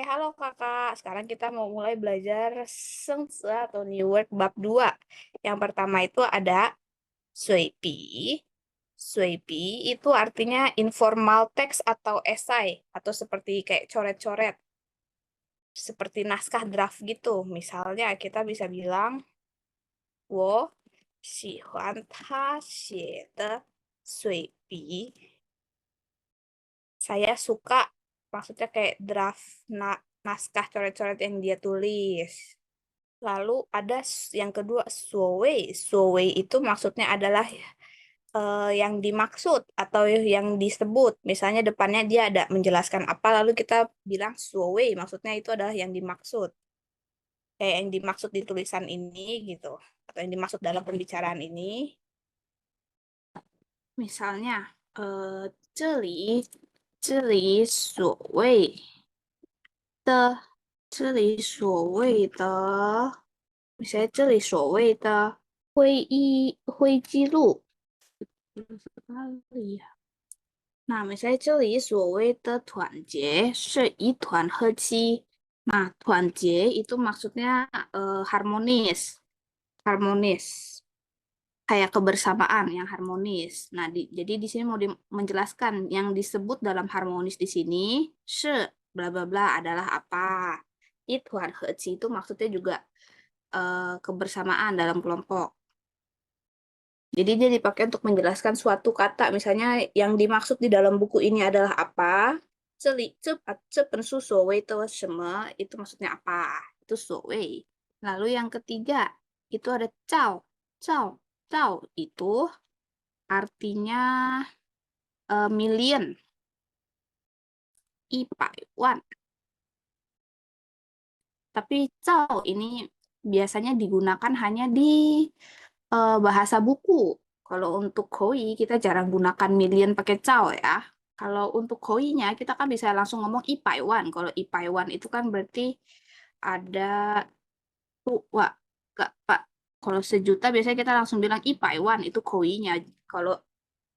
Halo kakak. Sekarang kita mau mulai belajar Sengse atau New Word bab 2. Yang pertama itu ada Suipi. Suipi itu artinya informal text atau esai. Atau seperti kayak coret-coret. Seperti naskah draft gitu. Misalnya kita bisa bilang, 我喜欢他写的水笔. Saya suka, maksudnya kayak draft naskah coret-coret yang dia tulis. Lalu ada yang kedua, suwei. Suwei itu maksudnya adalah yang dimaksud atau yang disebut. Misalnya depannya dia ada menjelaskan apa, lalu kita bilang suwei, maksudnya itu adalah yang dimaksud. Kayak yang dimaksud di tulisan ini gitu. Atau yang dimaksud dalam pembicaraan ini. Misalnya, 这里所谓的misalnya 这里所谓的会议记录. Nah, misalnya 这里所谓的团结是一团和气. Nah, 团结 itu maksudnya harmonis. Harmonis. Kayak kebersamaan yang harmonis. Nah, jadi di sini mau menjelaskan yang disebut dalam harmonis di sini, bla bla bla adalah apa. Ituan heci itu maksudnya juga kebersamaan dalam kelompok. Jadi dia dipakai untuk menjelaskan suatu kata, misalnya yang dimaksud di dalam buku ini adalah apa. Itu maksudnya apa? Itu 所谓. Lalu yang ketiga, itu ada 照. 照. 照 itu artinya million. 100,000. Tapi 照 ini biasanya digunakan hanya di bahasa buku. Kalau untuk koi kita jarang gunakan million pakai 照 ya. Kalau untuk koi-nya kita kan bisa langsung ngomong 100,000. Kalau 100,000 itu kan berarti ada wah, enggak, Pak. Kalau sejuta biasanya kita langsung bilang 100,000 itu koi-nya. Kalau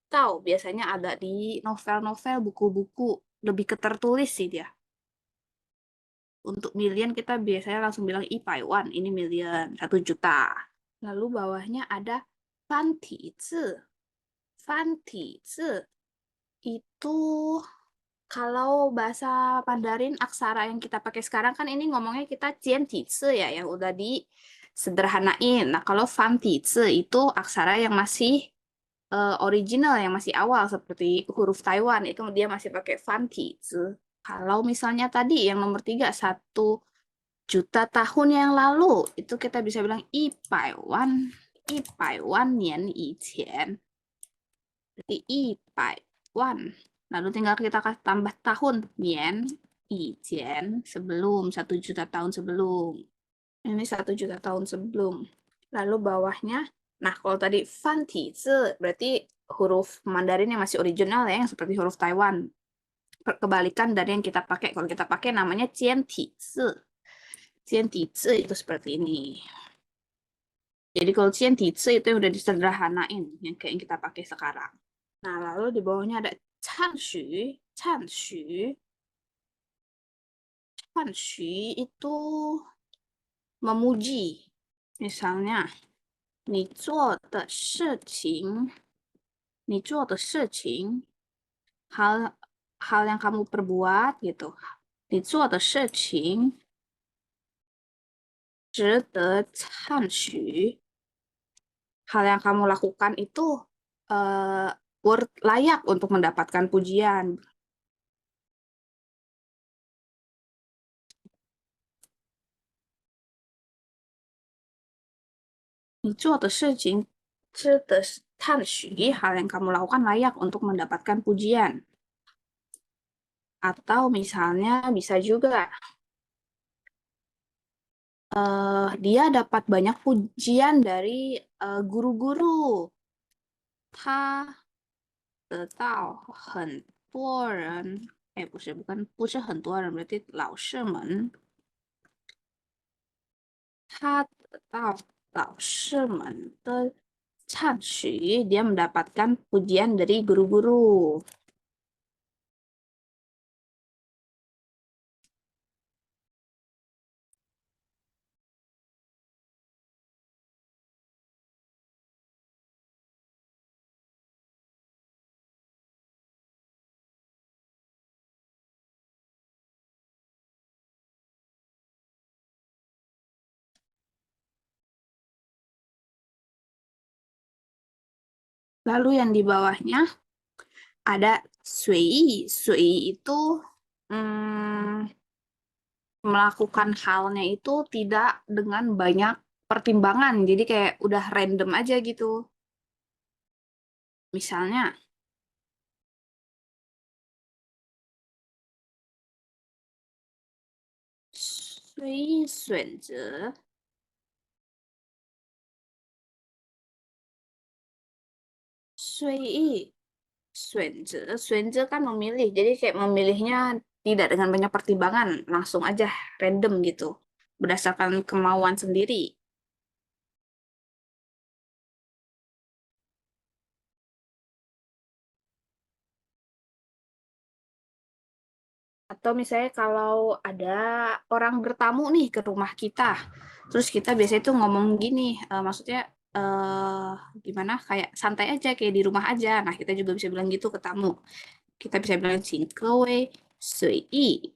照 biasanya ada di novel-novel, buku-buku, lebih ketertulis sih dia. Untuk million kita biasanya langsung bilang 100,000, ini million, 1 juta. Lalu bawahnya ada 繁体字. 繁体字 itu kalau bahasa Mandarin aksara yang kita pakai sekarang kan ini ngomongnya kita 简体字 ya, yang udah disederhanain. Nah, kalau 繁体字 itu aksara yang masih original, yang masih awal seperti huruf Taiwan, itu dia masih pakai 繁体字. Kalau misalnya tadi yang nomor 3, 1 juta tahun yang lalu, itu kita bisa bilang 100,000年以前. Berarti 100,000. Lalu tinggal kita tambah tahun, 年以前, sebelum, 1 juta tahun sebelum. Ini 1 juta tahun sebelum. Lalu bawahnya, nah kalau tadi 繁体字 berarti huruf Mandarin yang masih original ya, yang seperti huruf Taiwan. Kebalikan dari yang kita pakai. Kalau kita pakai namanya 简体字. 简体字 itu seperti ini. Jadi kalau 简体字 itu yang udah disederhanain, yang kayak yang kita pakai sekarang. Nah, lalu di bawahnya ada 唱许. 唱许. 唱许 itu memuji. Misalnya, 你做的事情, hal yang kamu perbuat gitu. 你做的事情值得赞许. Hal yang kamu lakukan itu layak untuk mendapatkan pujian. 你做的事情值得赞许, hal yang kamu lakukan layak untuk mendapatkan pujian. Atau misalnya bisa juga dia dapat banyak pujian dari guru-guru. 他得到很多人,不是很多人, berarti 老师们. 他得到老师们的赞许, dia mendapatkan pujian dari guru-guru. Lalu yang di bawahnya ada sui. Sui itu mm, melakukan halnya itu tidak dengan banyak pertimbangan. Jadi kayak udah random aja gitu. Misalnya, 虽选择随意选择kan memilih. Jadi kayak memilihnya tidak dengan banyak pertimbangan, langsung aja random gitu. Berdasarkan kemauan sendiri. Atau misalnya kalau ada orang bertamu nih ke rumah kita, terus kita biasanya tuh ngomong gini, maksudnya eh gimana? Kayak santai aja, kayak di rumah aja. Nah, kita juga bisa bilang gitu ke tamu. Kita bisa bilang 请各位随意.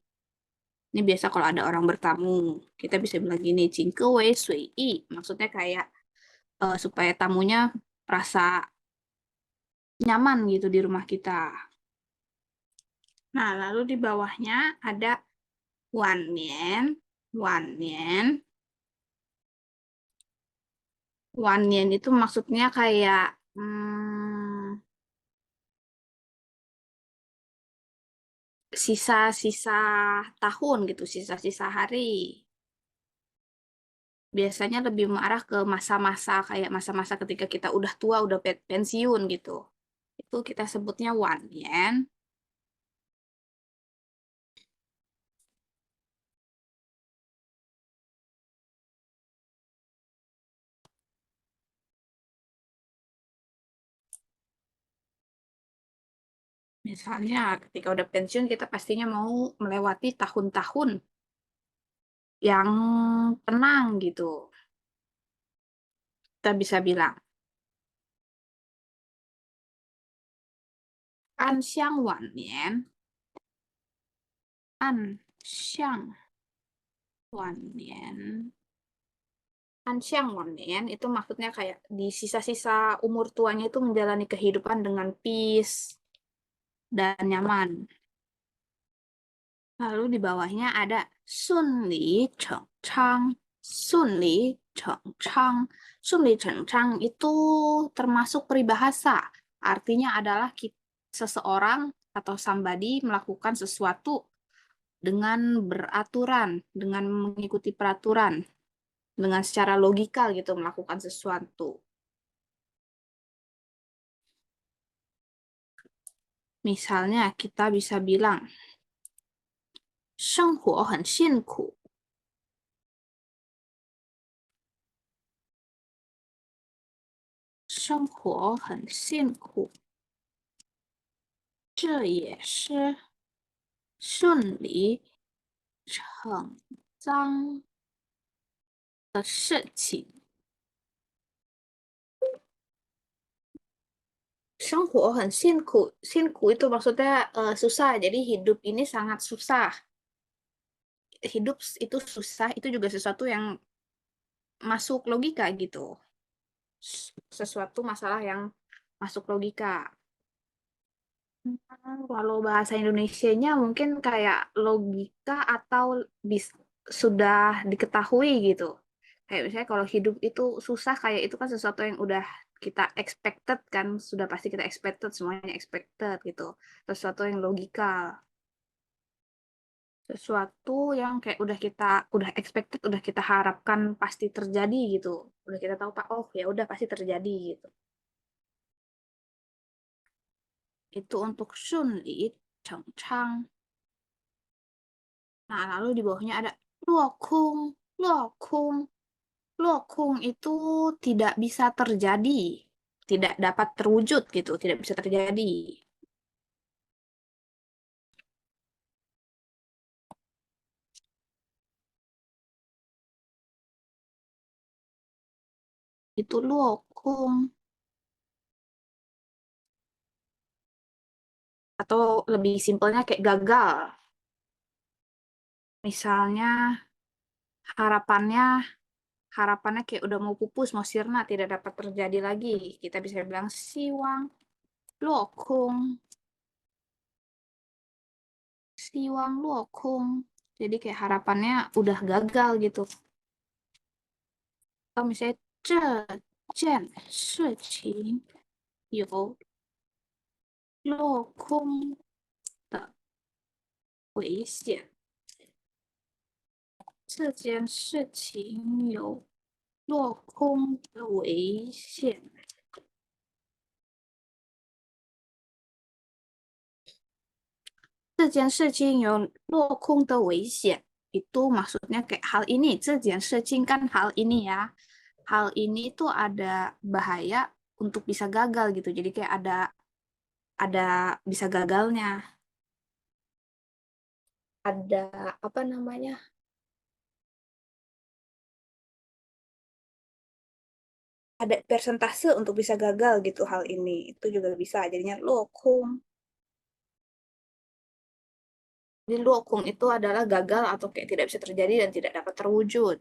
Ini biasa kalau ada orang bertamu, kita bisa bilang gini, 请各位随意. Maksudnya kayak supaya tamunya rasa nyaman gitu di rumah kita. Nah, lalu di bawahnya ada wan nian. Wan nian. Wan nian itu maksudnya kayak sisa-sisa tahun gitu, sisa-sisa hari. Biasanya lebih mengarah ke masa-masa kayak masa-masa ketika kita udah tua, udah pensiun gitu. Itu kita sebutnya wan nian. 'Misalnya ketika udah pensiun kita pastinya mau melewati tahun-tahun yang tenang gitu. Kita bisa bilang, 安享晚年, 安享晚年. 安享晚年 itu maksudnya kayak di sisa-sisa umur tuanya itu menjalani kehidupan dengan peace dan nyaman. Lalu di bawahnya ada 顺理成章. 顺理成章. 顺理成章 itu termasuk peribahasa. Artinya adalah seseorang atau somebody melakukan sesuatu dengan beraturan, dengan mengikuti peraturan, dengan secara logikal gitu melakukan sesuatu. Misalnya kita bisa bilang, 生活很辛苦. 生活很辛苦，这也是顺理成章的事情。生活很辛苦，辛苦 itu maksudnya susah. Jadi hidup ini sangat susah. Hidup itu susah, itu juga sesuatu yang masuk logika gitu. Sesuatu masalah yang masuk logika. Kalau bahasa Indonesianya mungkin kayak logika atau sudah diketahui gitu. Kayak misalnya kalau hidup itu susah, kayak itu kan sesuatu yang udah kita expected kan, sudah pasti kita expected, semuanya expected gitu. Sesuatu yang logikal, sesuatu yang kayak udah expected, udah kita harapkan pasti terjadi gitu. Udah kita tahu Pak, oh ya udah pasti terjadi gitu. Itu untuk Shunli Chengchang. Nah, lalu di bawahnya ada luokung. Luokung. Luokung itu tidak bisa terjadi. Tidak dapat terwujud gitu. Tidak bisa terjadi. Itu luokung. Atau lebih simpelnya kayak gagal. Misalnya harapannya harapannya kayak udah mau pupus, mau sirna, tidak dapat terjadi lagi. Kita bisa bilang siwang luokung, siwang luokung. Jadi kayak harapannya udah gagal gitu. Atau misalnya 这件事情有落空的危险。这件事情有落空的危险。这件事情有落空的危险。Itu maksudnya kayak hal ini, 这件事情 kan hal ini ya. Hal ini tuh ada bahaya untuk bisa gagal gitu. Jadi kayak ada bisa gagalnya. Ada apa namanya? Ada persentase untuk bisa gagal gitu hal ini. Itu juga bisa. Jadinya lokum. Jadi lokum itu adalah gagal atau kayak tidak bisa terjadi dan tidak dapat terwujud.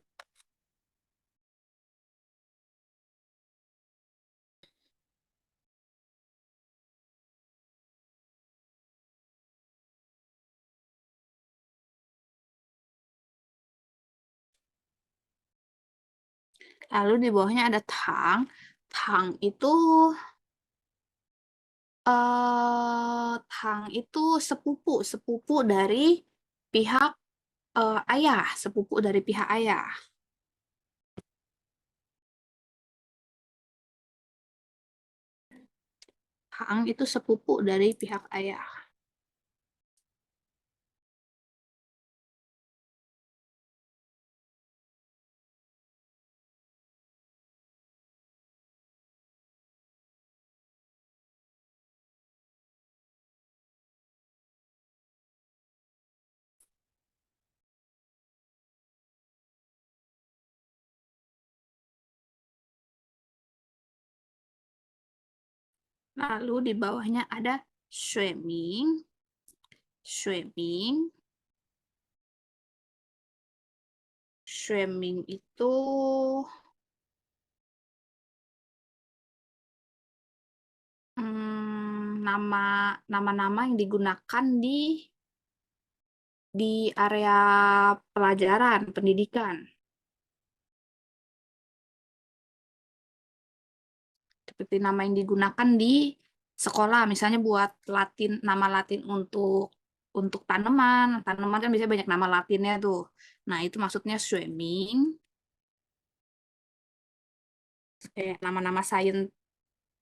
Lalu di bawahnya ada tang. Tang itu tang itu sepupu, sepupu dari pihak ayah, sepupu dari pihak ayah. Tang itu sepupu dari pihak ayah. Lalu di bawahnya ada swimming. Swimming. Swimming itu nama-nama yang digunakan di area pelajaran pendidikan. Seperti nama yang digunakan di sekolah, misalnya buat nama Latin untuk tanaman. Tanaman kan biasanya banyak nama Latinnya tuh. Nah, itu maksudnya swimming. Nama-nama sains,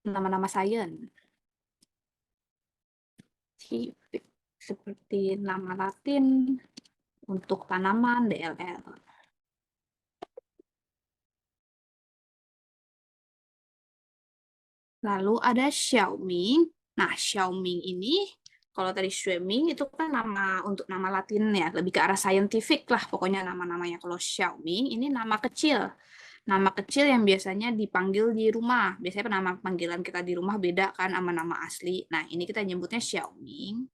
nama-nama sains. Seperti nama Latin untuk tanaman DLL. Lalu ada Xiaoming. Nah, Xiaoming ini kalau tadi swimming itu kan untuk nama Latin ya, lebih ke arah saintifik lah pokoknya nama-namanya. Kalau Xiaoming ini nama kecil. Nama kecil yang biasanya dipanggil di rumah. Biasanya nama panggilan kita di rumah beda kan sama nama asli. Nah, ini kita nyebutnya Xiaoming.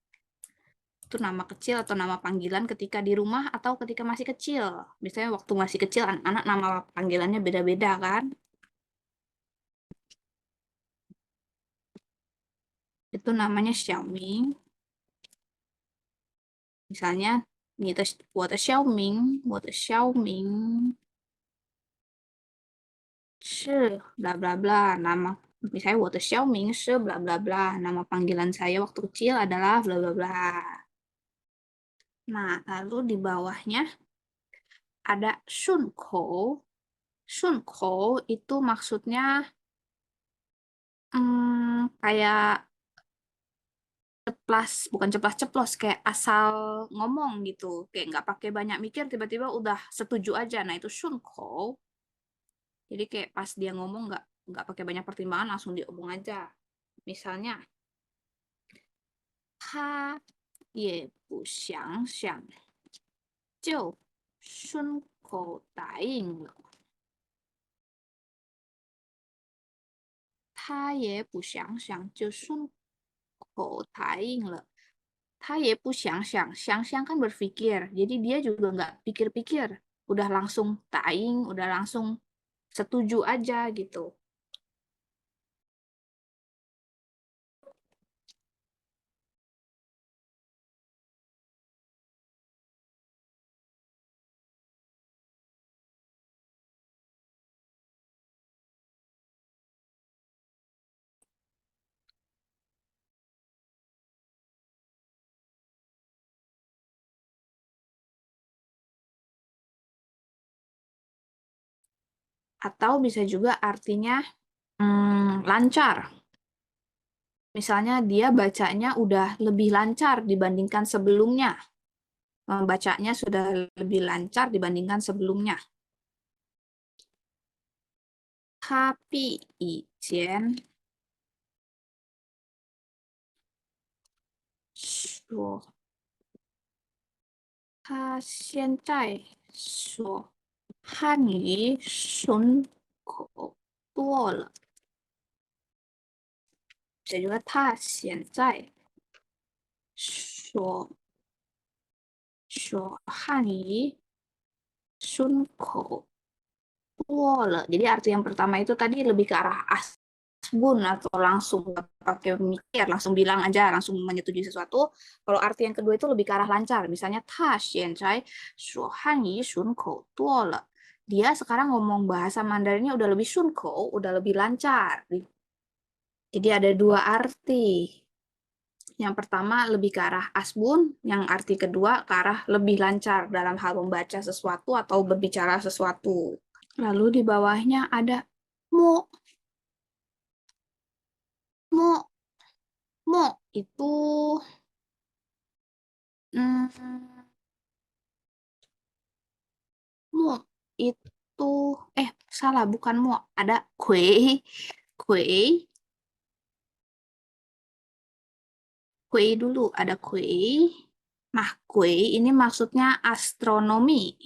Itu nama kecil atau nama panggilan ketika di rumah atau ketika masih kecil. Biasanya waktu masih kecil anak-anak nama panggilannya beda-beda kan. Itu namanya Xiaoming. Misalnya, 我的小名是 bla bla bla. Misalnya, 我的小名是 bla bla bla. Nama panggilan saya waktu kecil adalah bla bla bla. Nah, lalu di bawahnya ada Shunko. Shunko itu maksudnya kayak bukan ceplas-ceplos, kayak asal ngomong gitu. Kayak nggak pakai banyak mikir, tiba-tiba udah setuju aja. Nah, itu Shunko. Jadi kayak pas dia ngomong nggak pakai banyak pertimbangan, langsung diomong aja. Misalnya, 他也不想想就顺口答应了。他也不想想就顺口答应了。他也不想想，想kan berpikir. Jadi dia juga nggak pikir-pikir. Udah langsung taing, udah langsung setuju aja gitu. Atau bisa juga artinya lancar. Misalnya dia bacanya udah lebih lancar dibandingkan sebelumnya. Membacanya sudah lebih lancar dibandingkan sebelumnya. 他比以前说，他现在说汉语顺口多了。也就是他现在说汉语顺口多了. Jadi arti yang pertama itu tadi lebih ke arah asbun atau langsung pakai mikir, langsung bilang aja, langsung menyetujui sesuatu. Kalau arti yang kedua itu lebih ke arah lancar. Misalnya, 他现在说汉语顺口多了. Dia sekarang ngomong bahasa Mandarinnya udah lebih sunko, udah lebih lancar. Jadi ada dua arti. Yang pertama lebih ke arah asbun, yang arti kedua ke arah lebih lancar dalam hal membaca sesuatu atau berbicara sesuatu. Lalu di bawahnya ada mo. Mo, mo itu hmm, mo itu salah bukan mo, ada kue. Kue, kue dulu ada kue. Nah, kue ini maksudnya astronomi.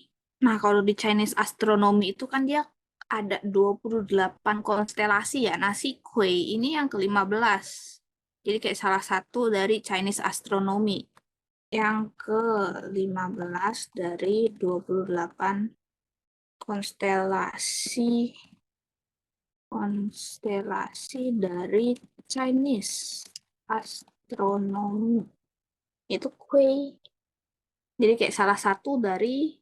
Nah, kalau di Chinese astronomi itu kan dia ada 28 konstelasi ya. Nah, si Kuei ini yang ke-15. Jadi kayak salah satu dari Chinese astronomi. Yang ke-15 dari 28 konstelasi dari Chinese astronomi. Itu Kuei. Jadi kayak salah satu dari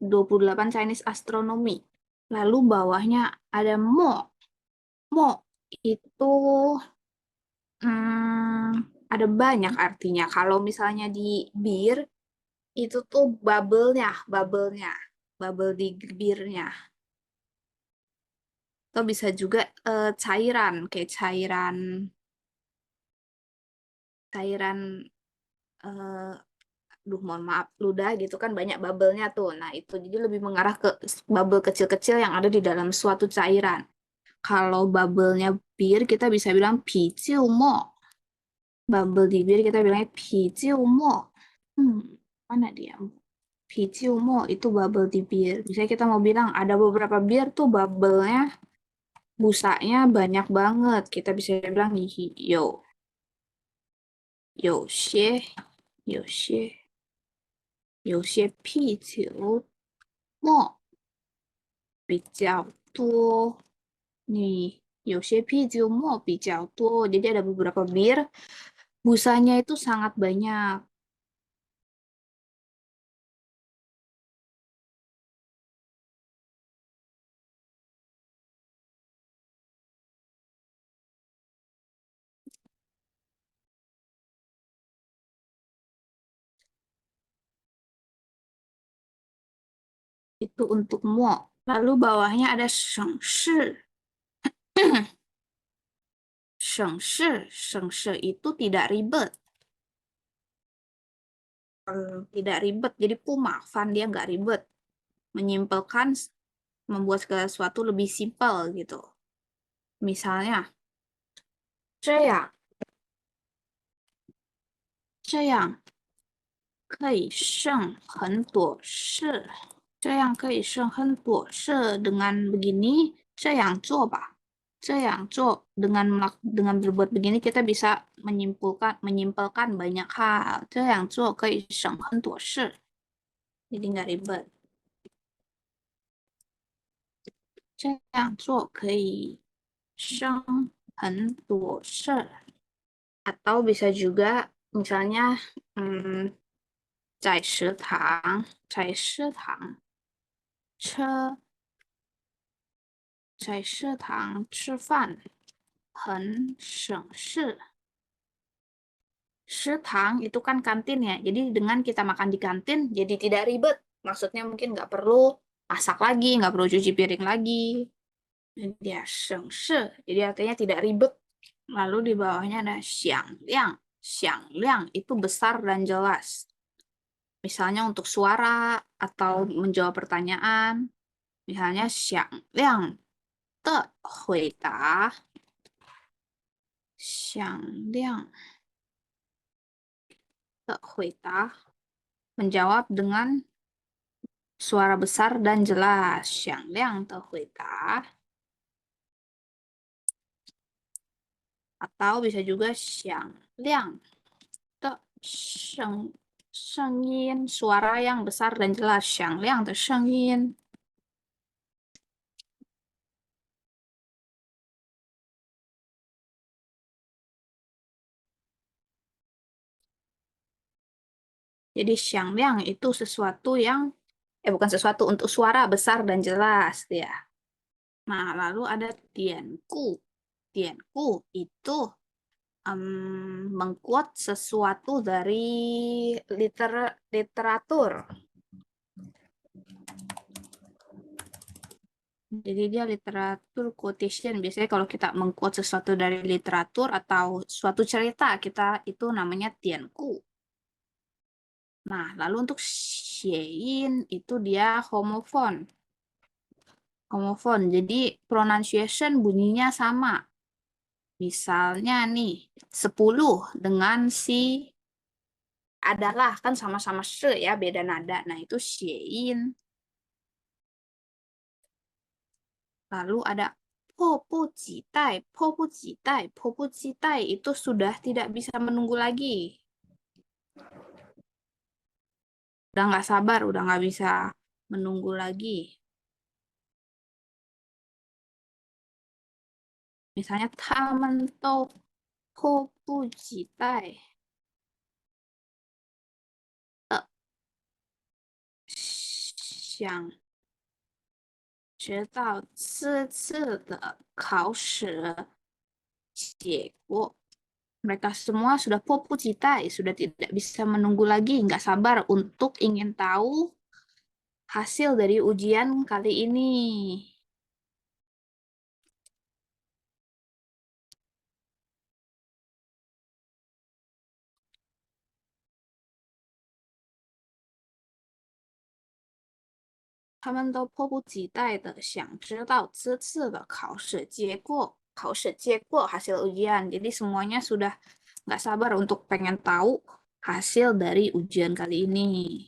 28 Chinese astronomi. Lalu bawahnya ada mo. Mo itu ada banyak artinya. Kalau misalnya di bir itu tuh bubble di birnya. Atau bisa juga cairan, kayak cairan eh, mohon maaf, ludah gitu kan banyak bubble-nya tuh. Nah, itu jadi lebih mengarah ke bubble kecil-kecil yang ada di dalam suatu cairan. Kalau bubble-nya bir, kita bisa bilang pijiu mo. Bubble di bir kita bilangnya pijiu mo. Mana dia? Pijiu mo itu bubble di bir. Misalnya kita mau bilang ada beberapa bir tuh bubble-nya, busanya banyak banget. Kita bisa bilang yo, yo xie, yo xie, yo xie 啤酒沫比较多。Nih, 有些啤酒沫比较多. Jadi ada beberapa bir, busanya itu sangat banyak. Itu untuk mo. Lalu bawahnya ada 省市. 省市 itu tidak ribet. Tidak ribet, jadi puma, fun dia nggak ribet. Menyimpelkan, membuat segala sesuatu lebih simpel gitu. Misalnya, 这样可以省很多事. 这样可以省很多事. Dengan begini, 这样做吧. Dengan berbuat begini kita bisa menyimpulkan banyak hal. 这样做可以省很多事. Jadi nggak ribet. 这样做可以省很多事. Atau bisa juga misalnya 在食堂吃饭很省事. Setang itu kan kantin ya. Jadi dengan kita makan di kantin, jadi tidak ribet. Maksudnya mungkin nggak perlu masak lagi, nggak perlu cuci piring lagi. Dia sengse, jadi artinya tidak ribet. Lalu di bawahnya ada xiang liang. Xiang liang itu besar dan jelas. Misalnya untuk suara atau menjawab pertanyaan. Misalnya xiang liang de hui da. Xiang liang de hui da. Menjawab dengan suara besar dan jelas. Xiang liang de hui da. Atau bisa juga xiang liang de shengyin, suara yang besar dan jelas. Xiang liang de shengyin. Jadi xiang liang itu sesuatu yang bukan sesuatu, untuk suara besar dan jelas ya. Nah, lalu ada tianku. Tianku itu mengquote sesuatu dari literatur. Jadi dia literatur quotation. Biasanya kalau kita mengquote sesuatu dari literatur atau suatu cerita, kita itu namanya tianku. Nah, lalu untuk xieyin itu dia homofon. Homofon. Jadi pronunciation bunyinya sama. Misalnya nih, 10 dengan si adalah, kan sama-sama se ya, beda nada. Nah, itu xieyin. Lalu ada po jitai. Po jitai. Po jitai itu sudah tidak bisa menunggu lagi. Udah nggak sabar, udah nggak bisa menunggu lagi. Misalnya taman to po jitai. 想知道这次的考试结果. Mereka semua sudah popu citai, sudah tidak bisa menunggu lagi, nggak sabar untuk ingin tahu hasil dari ujian kali ini.他们都迫不及待的想知道这次的考试结果. Hasil ujian. Jadi semuanya sudah nggak sabar untuk pengen tahu hasil dari ujian kali ini.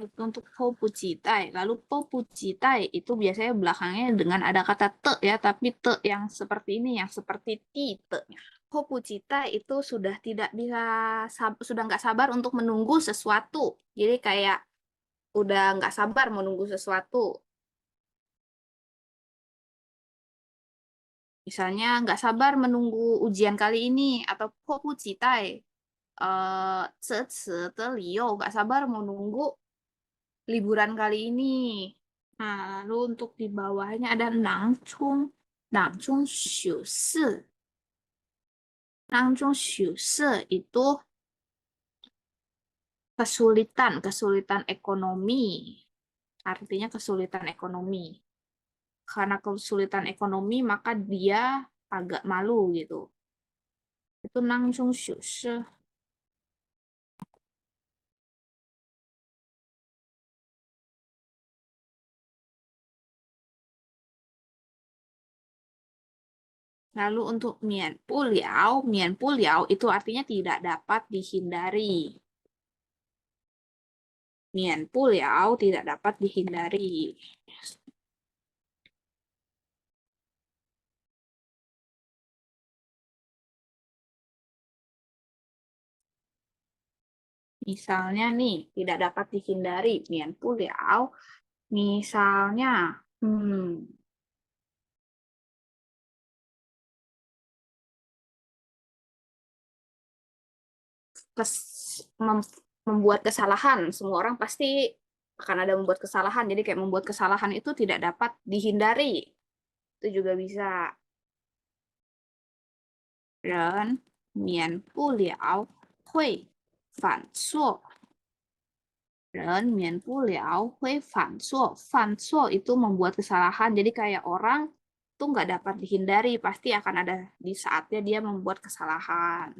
Itu untuk popu citai. Lalu popu citai itu biasanya belakangnya dengan ada kata te ya, tapi te yang seperti ini, yang seperti ti te. Popu citai itu sudah tidak bisa, sudah nggak sabar untuk menunggu sesuatu. Jadi kayak udah nggak sabar menunggu sesuatu. Misalnya nggak sabar menunggu ujian kali ini, atau popu citai. Nggak sabar menunggu liburan kali ini. Nah, lalu untuk di bawahnya ada nangcung. Nangcung xiu si. Nangcung xiu si itu kesulitan ekonomi. Artinya kesulitan ekonomi. Karena kesulitan ekonomi, maka dia agak malu gitu. Itu nangcung xiu si. Lalu untuk mian pu liao itu artinya tidak dapat dihindari. Mian puliao tidak dapat dihindari. Misalnya nih, tidak dapat dihindari. Mian puliao. Misalnya, membuat kesalahan. Semua orang pasti akan ada membuat kesalahan. Jadi kayak membuat kesalahan itu tidak dapat dihindari. Itu juga bisa. Dan mian puliao hui fan suo. Dan mian puliao hui fan suo. Fan suo itu membuat kesalahan. Jadi kayak orang tuh nggak dapat dihindari. Pasti akan ada di saatnya dia membuat kesalahan.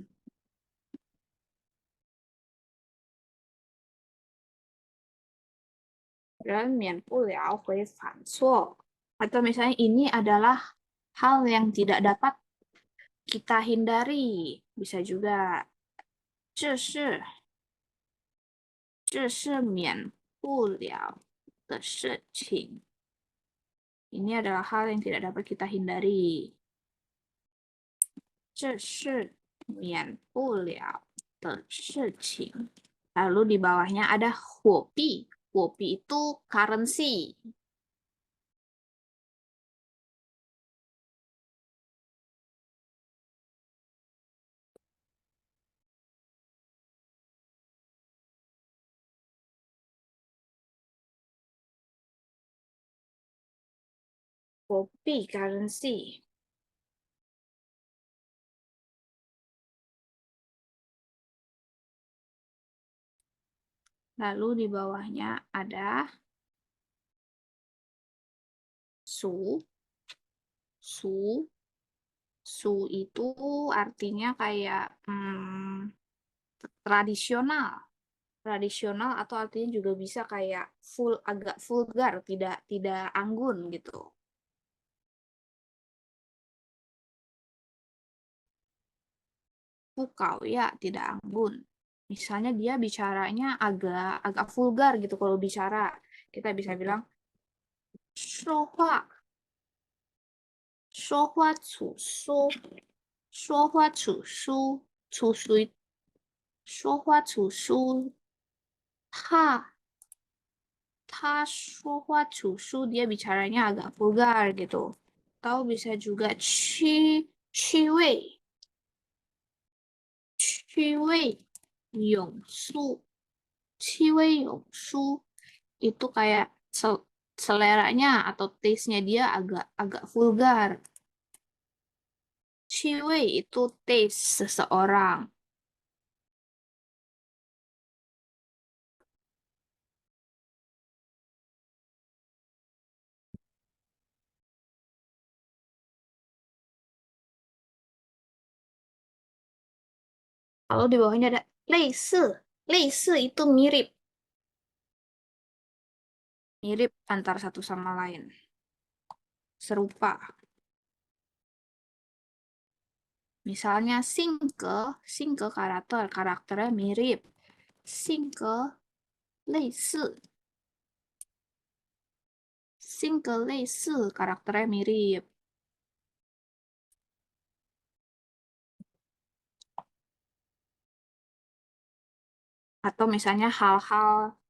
Dan mian puliao hui fan suo. Atau misalnya ini adalah hal yang tidak dapat kita hindari. Bisa juga 这是免不了的事情. Ini adalah hal yang tidak dapat kita hindari. 这是免不了的事情. Lalu di bawahnya ada huobi. Huobi itu currency. Huobi currency. Lalu di bawahnya ada su. Su. Su itu artinya kayak tradisional. Tradisional atau artinya juga bisa kayak agak vulgar, tidak anggun gitu. Pukau ya, tidak anggun. Misalnya dia bicaranya agak vulgar gitu kalau bicara. Kita bisa bilang 说话处书，他说话处书 dia bicaranya agak vulgar gitu. Atau bisa juga 趣味永苏，趣味永苏 itu kayak seleranya atau taste-nya dia agak vulgar. 趣味 itu taste seseorang. Lalu di bawahnya ada 类似 itu mirip. Mirip antara satu sama lain. Serupa. Misalnya singke karakternya mirip. Singke 类似 karakternya mirip. Atau misalnya hal-hal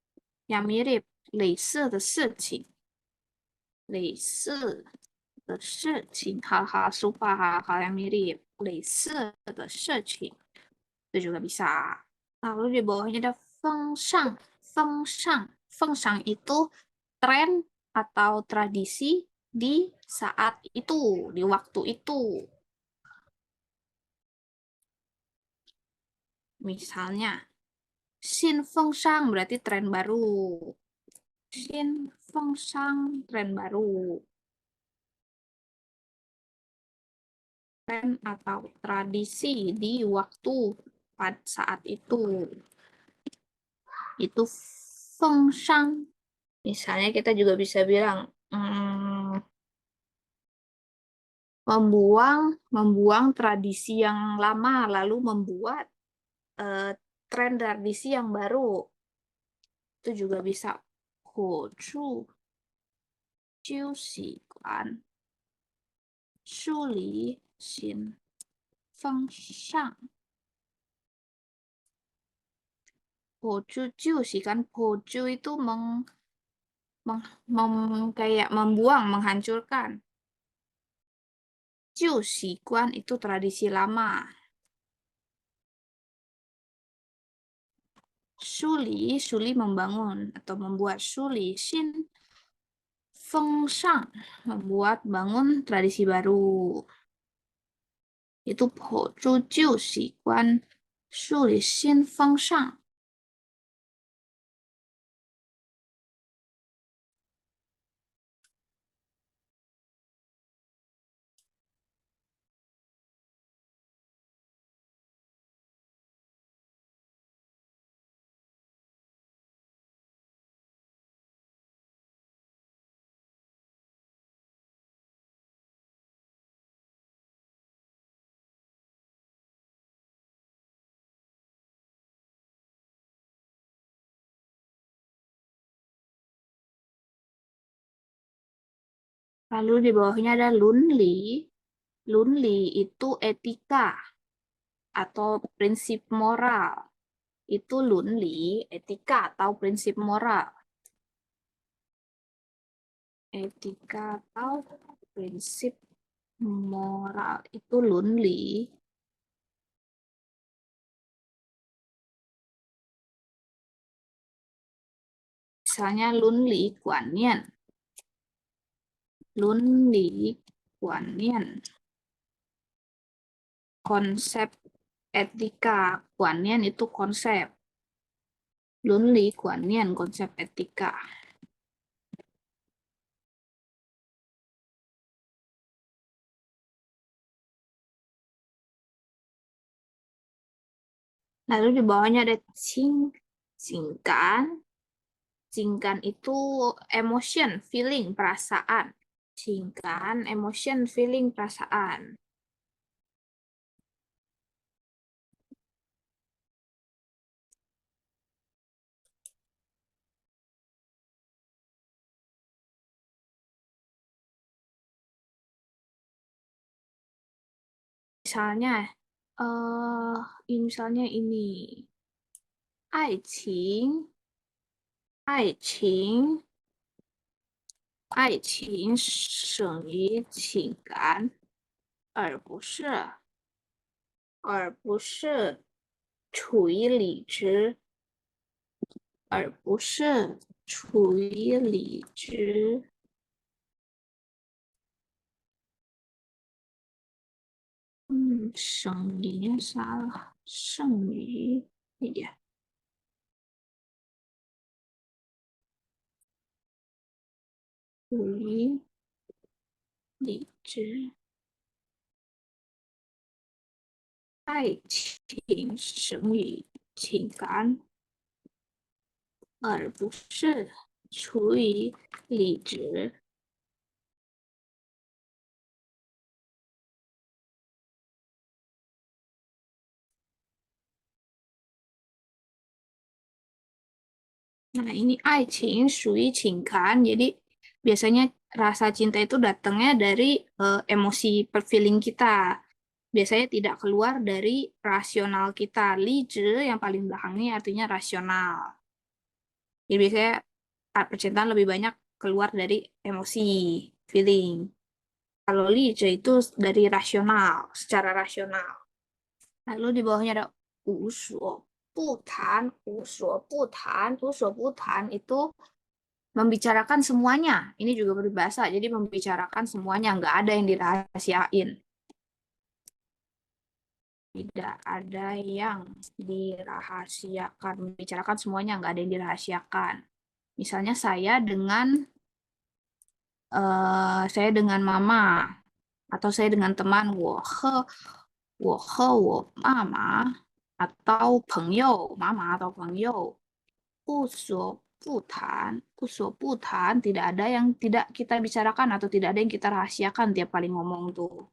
yang mirip. 类似的事情，hal-hal serupa, hal-hal yang mirip. 类似的事情 itu juga bisa. Lalu di bawahnya ada fengsang itu tren atau tradisi di saat itu, di waktu itu. Misalnya, Xin fengsang berarti tren baru. Xin fengsang tren baru. Tren atau tradisi di waktu pada saat itu. Itu fengsang. Misalnya kita juga bisa bilang membuang tradisi yang lama lalu membuat tren tradisi yang baru. itu juga bisa 火柱就习惯树理新风尚 Poju sih kan poju itu kayak membuang, menghancurkan. Jiu Xiguan itu tradisi lama. Suli membangun atau membuat suli. Xin Fengshang membuat bangun tradisi baru. Itu Poju Jiu Xiguan Suli Xin Fengshang. Lalu di bawahnya ada Lunli. Lunli itu etika atau prinsip moral. Itu Lunli, etika atau prinsip moral. Etika atau prinsip moral itu Lunli. Misalnya Lunli Guannian. Lunli Guannian. Konsep etika Guannian itu konsep. Lunli Guannian konsep etika. Lalu di bawahnya ada Jingkan. Jingkan itu emotion, feeling, perasaan. Jingkan, emotion, feeling, perasaan. Misalnya, misalnya ini. 爱情，爱情，爱情胜于情感，而不是，而不是处于理智，而不是处于理智。胜于啥了？胜于，哎呀，处于理智。爱情胜于情感，而不是处于理智。Nah, ini 爱情 属于情感. Jadi biasanya rasa cinta itu datangnya dari emosi per feeling kita. Biasanya tidak keluar dari rasional kita. Li zhi yang paling belakang ini artinya rasional. Jadi biasanya percintaan lebih banyak keluar dari emosi, feeling. Kalau li zhi itu dari rasional, secara rasional. Lalu di bawahnya ada 无所不谈，无所不谈 itu membicarakan semuanya. Ini juga berbahasa, jadi membicarakan semuanya, nggak ada yang dirahasiain. Tidak ada yang dirahasiakan. Membicarakan semuanya, nggak ada yang dirahasiakan. Misalnya saya dengan mama, atau saya dengan teman, 我妈妈 atau 朋友, mama atau 朋友, 不说不谈, tidak ada yang tidak kita bicarakan atau tidak ada yang kita rahasiakan tiap kali ngomong tuh.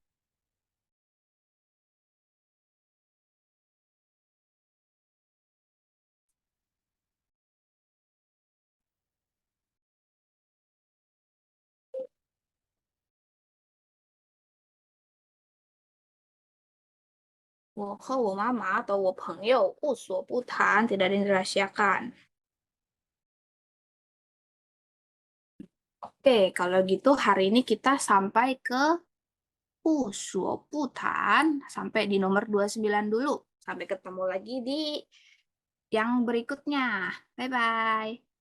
我和我妈妈 atau 我朋友不说不谈, tidak ada yang dirahasiakan. Oke, kalau gitu hari ini kita sampai ke 不说不谈, sampai di nomor 29 dulu. Sampai ketemu lagi di yang berikutnya. Bye-bye.